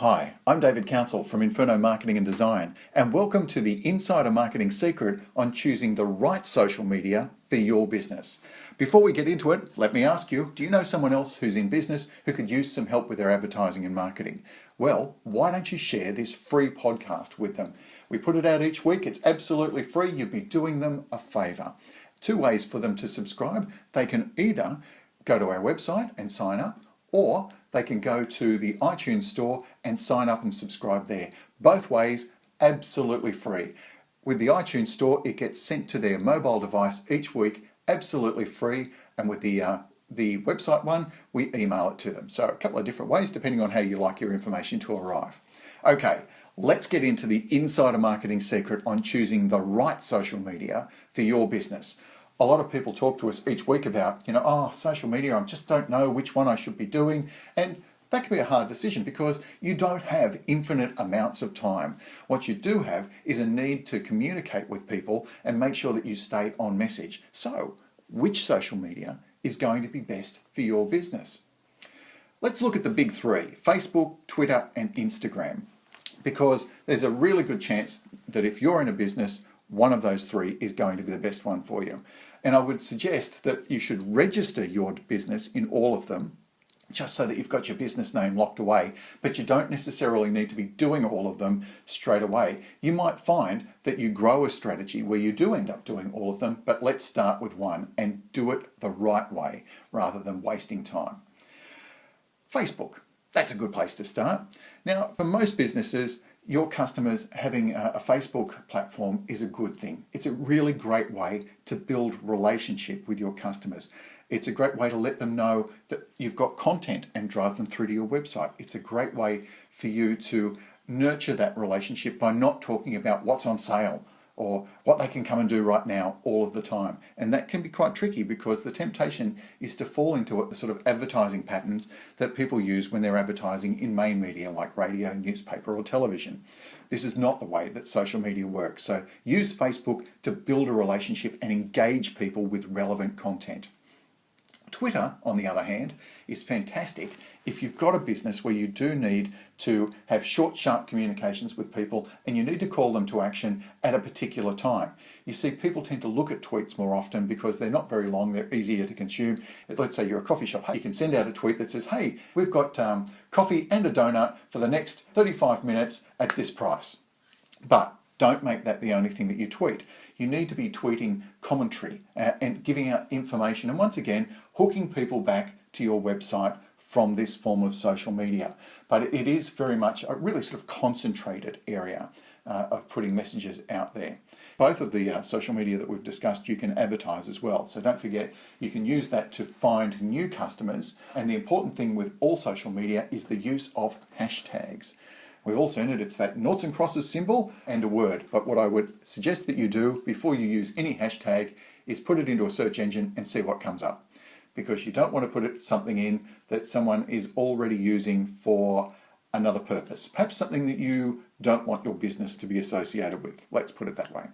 Hi, I'm David Council from Inferno Marketing and Design, and welcome to the Insider Marketing Secret on choosing the right social media for your business. Before we get into it, let me ask you, do you know someone else who's in business who could use some help with their advertising and marketing? Well, why don't you share this free podcast with them? We put it out each week. It's absolutely free. You'd be doing them a favor. Two ways for them to subscribe. They can either go to our website and sign up, or they can go to the iTunes store and sign up and subscribe there. Both ways, absolutely free. With the iTunes store, it gets sent to their mobile device each week, absolutely free. And with the website one, we email it to them. So a couple of different ways depending on how you like your information to arrive. Okay, let's get into the insider marketing secret on choosing the right social media for your business. A lot of people talk to us each week about, social media, I just don't know which one I should be doing. And that can be a hard decision because you don't have infinite amounts of time. What you do have is a need to communicate with people and make sure that you stay on message. So, which social media is going to be best for your business? Let's look at the big three: Facebook, Twitter, and Instagram. Because there's a really good chance that if you're in a business, one of those three is going to be the best one for you. And I would suggest that you should register your business in all of them, just so that you've got your business name locked away, but you don't necessarily need to be doing all of them straight away. You might find that you grow a strategy where you do end up doing all of them, but let's start with one and do it the right way rather than wasting time. Facebook, that's a good place to start. Now, for most businesses, your customers having a Facebook platform is a good thing. It's a really great way to build relationship with your customers. It's a great way to let them know that you've got content and drive them through to your website. It's a great way for you to nurture that relationship by not talking about what's on sale or what they can come and do right now all of the time. And that can be quite tricky because the temptation is to fall into the sort of advertising patterns that people use when they're advertising in main media like radio, newspaper, or television. This is not the way that social media works. So use Facebook to build a relationship and engage people with relevant content. Twitter, on the other hand, is fantastic if you've got a business where you do need to have short, sharp communications with people and you need to call them to action at a particular time. You see, people tend to look at tweets more often because they're not very long, they're easier to consume. Let's say you're a coffee shop, you can send out a tweet that says, hey, we've got coffee and a donut for the next 35 minutes at this price. But don't make that the only thing that you tweet. You need to be tweeting commentary and giving out information, and once again, hooking people back to your website from this form of social media. But it is very much a really sort of concentrated area of putting messages out there. Both of the social media that we've discussed, you can advertise as well. So don't forget, you can use that to find new customers. And the important thing with all social media is the use of hashtags. We've also entered it's that noughts and crosses symbol and a word. But what I would suggest that you do before you use any hashtag is put it into a search engine and see what comes up. Because you don't want to put something in that someone is already using for another purpose. Perhaps something that you don't want your business to be associated with. Let's put it that way.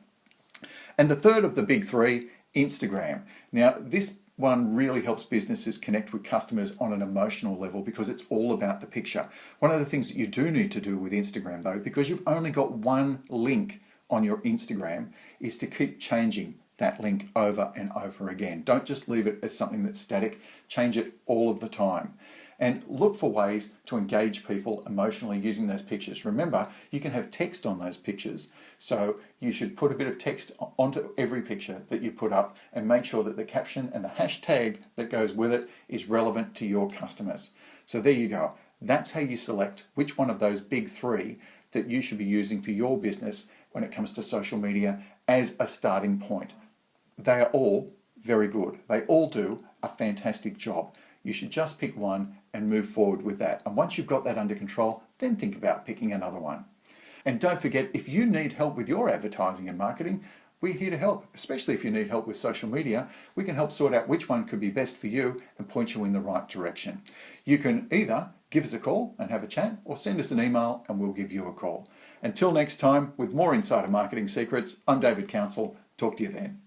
And the third of the big three, Instagram. Now, this one really helps businesses connect with customers on an emotional level because it's all about the picture. One of the things that you do need to do with Instagram though, because you've only got one link on your Instagram, is to keep changing that link over and over again. Don't just leave it as something that's static, change it all of the time. And look for ways to engage people emotionally using those pictures. Remember, you can have text on those pictures, so you should put a bit of text onto every picture that you put up and make sure that the caption and the hashtag that goes with it is relevant to your customers. So there you go. That's how you select which one of those big three that you should be using for your business when it comes to social media as a starting point. They are all very good. They all do a fantastic job. You should just pick one and move forward with that. And once you've got that under control, then think about picking another one. And don't forget, if you need help with your advertising and marketing, we're here to help, especially if you need help with social media. We can help sort out which one could be best for you and point you in the right direction. You can either give us a call and have a chat or send us an email and we'll give you a call. Until next time, with more Insider Marketing Secrets, I'm David Council. Talk to you then.